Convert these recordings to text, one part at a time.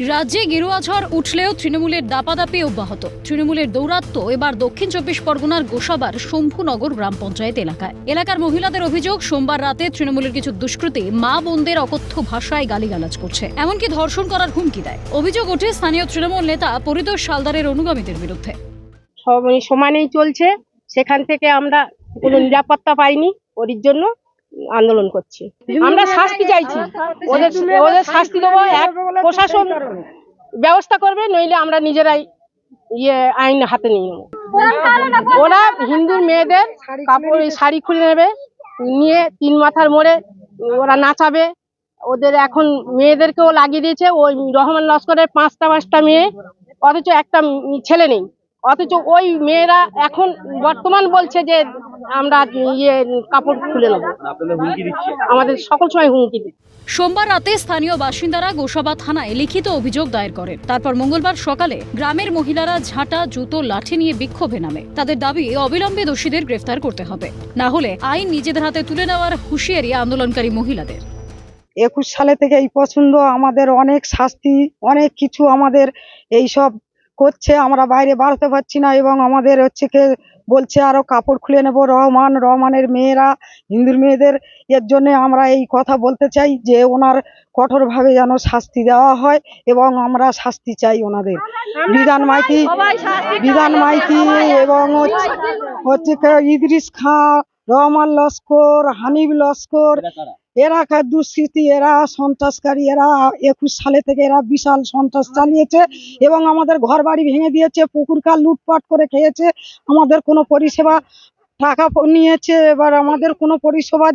রাজ্যে গেরুয়া ঝড় উঠলেও তৃণমূলের দাপাদাপি অব্যাহত। তৃণমূলের দৌরাত্ম্য এবার দক্ষিণ চব্বিশ পরগনার গোসাবার শম্ভুনগর গ্রাম পঞ্চায়েত এলাকার মহিলাদের অভিযোগ, সোমবার রাতে তৃণমূলের কিছু দুষ্কৃতী মা বোনদের অকথ্য ভাষায় গালিগালাজ করছে, এমনকি ধর্ষণ করার হুমকি দেয়। অভিযোগ ওঠে স্থানীয় তৃণমূল নেতা পরিতোষ সালদারের অনুগামীদের বিরুদ্ধে। সমানেই চলছে, সেখান থেকে আমরা কোনো নিরাপত্তা পাইনি, ওর জন্য আন্দোলন করছি। আমরা শাস্তি চাইছি, ওদের শাস্তি দেবো, এক প্রশাসন ব্যবস্থা করবে, নইলে আমরা নিজেরাই আইন হাতে নিয়ে নেবো। ওরা হিন্দু মেয়েদের কাপড় শাড়ি খুলে নেবে, নিয়ে 3 মাথার মোড়ে ওরা নাচাবে। ওদের এখন মেয়েদেরকেও লাগিয়ে দিয়েছে, ওই রহমান লস্করের 5টা মেয়ে, অথচ একটা ছেলে নেই। অথচ ওই মেয়েরা এখন বর্তমান বলছে যে আমরা কাপড় খুলে নেবো, আমাদের সকল সময় হুমকি দিচ্ছে। সোমবার রাতে স্থানীয় বাসিন্দারা গোসাবা থানায় লিখিত অভিযোগ দায়ের করেন। তারপর মঙ্গলবার সকালে গ্রামের মহিলারা ঝাঁটা, জুতো, লাঠি নিয়ে বিক্ষোভে নামে। তাদের দাবি অবিলম্বে দোষীদের গ্রেফতার করতে হবে, না হলে আইন নিজেদের হাতে তুলে নেওয়ার হুঁশিয়ারি আন্দোলনকারী মহিলাদের। 21 সালে থেকে এই পছন্দ, আমাদের অনেক শাস্তি, অনেক কিছু আমাদের এই সব করছে, আমরা বাইরে বাড়তে পারছি না। এবং আমাদের বলছে আরো কাপড় খুলে নেব, রহমানের মেয়েরা, হিন্দুর মেয়েদের। এর জন্য আমরা এই কথা বলতে চাই যে ওনার কঠোরভাবে যেন শাস্তি দেওয়া হয়, এবং আমরা শাস্তি চাই ওনাদের। বিধান মাইতি এবং ইদ্রিস খাঁ, রহমান লস্কর, হানিফ লস্কর, এরা দুষ্কৃতী, এরা সন্ত্রাসকারী। এরা 21 সালে থেকে এরা বিশাল সন্ত্রাস চালিয়েছে এবং আমাদের ঘর বাড়ি ভেঙে দিয়েছে, পুকুর খাল লুটপাট করে খেয়েছে, আমাদের কোনো পরিষেবা টাকা নিয়েছে, এবার আমাদের কোনো পরিষেবা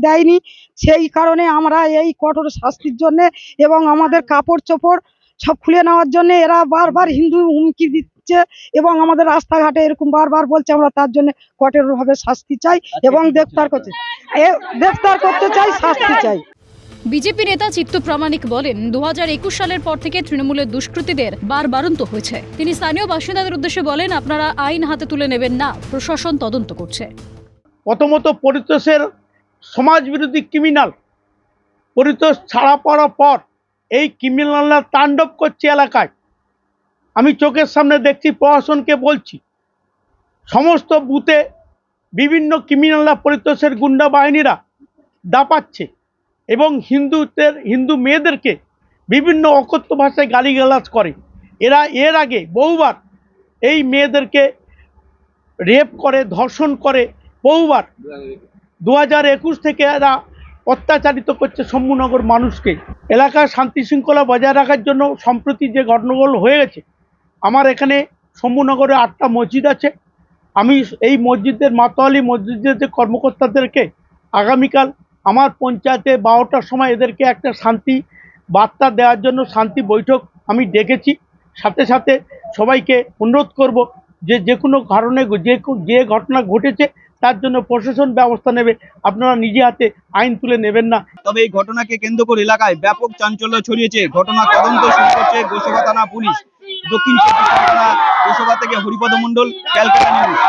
দেয়নি। সেই কারণে আমরা এই কঠোর শাস্তির জন্য এবং আমাদের কাপড় চোপড় সব খুলে নেওয়ার জন্য এরা বারবার হিন্দু হুমকি দিচ্ছে এবং আমাদের রাস্তাঘাটে এরকম বারবার বলছে। আমরা তার জন্য কঠোরভাবে শাস্তি চাই এবং গ্রেফতার করতে চাই, শাস্তি চাই। বিজেপি নেতা চিত্ত প্রামাণিক বলেন, 2021 সালের পর থেকে তৃণমূলের দুষ্কৃতীদের বারবারন্ত হয়েছে। তিনি স্থানীয় বাসিন্দাদের উদ্দেশ্যে বলেন, আপনারা আইন হাতে তুলে নেবেন না, প্রশাসন তদন্ত করছে। প্রথমত পরিতোষের সমাজ বিরোধী ক্রিমিনাল, পরিতোষ ছাড়া পড়ার পর এই ক্রিমিনালরা তাণ্ডব করছে এলাকায়। আমি চোখের সামনে দেখছি, প্রশাসনকে বলছি, সমস্ত বুথে বিভিন্ন ক্রিমিনালরা, পরিতোষের গুন্ডা বাহিনীরা দাপাচ্ছে এবং হিন্দু মেয়েদেরকে বিভিন্ন অকথ্য ভাষায় গালিগালাজ করে। এরা এর আগে বহুবার এই মেয়েদেরকে রেপ করে, ধর্ষণ করে বহুবার। 2021 থেকে এরা অত্যাচারিত করছে শম্ভুনগর মানুষকে। এলাকার শান্তি শৃঙ্খলা বজায় রাখার জন্য সম্প্রতি যে ঘটনাগুলো হয়ে গেছে, আমার এখানে শম্ভুনগরে 8টা মসজিদ আছে। আমি এই মসজিদের মাতোয়ালি মসজিদের যে কর্মকর্তাদেরকে আগামীকাল আমার পঞ্চায়েতে 12টার সময় এদেরকে একটা শান্তি বার্তা দেওয়ার জন্য শান্তি বৈঠক আমি ডেকেছি। সাথে সাথে সবাইকে অনুরোধ করব যে কোনো কারণে যে ঘটনা ঘটেছে তার জন্য প্রশাসন ব্যবস্থা নেবে, আপনারা নিজে হাতে আইন তুলে নেবেন না। তবে এই ঘটনাকে কেন্দ্র করে এলাকায় ব্যাপক চাঞ্চল্য ছড়িয়েছে। ঘটনা তদন্ত শুরু করছে গোসাবা থানা পুলিশ। দক্ষিণ চব্বিশ পরগনা গোসাবা থেকে হরিপদ মণ্ডল, ক্যালকাটা নিউজ।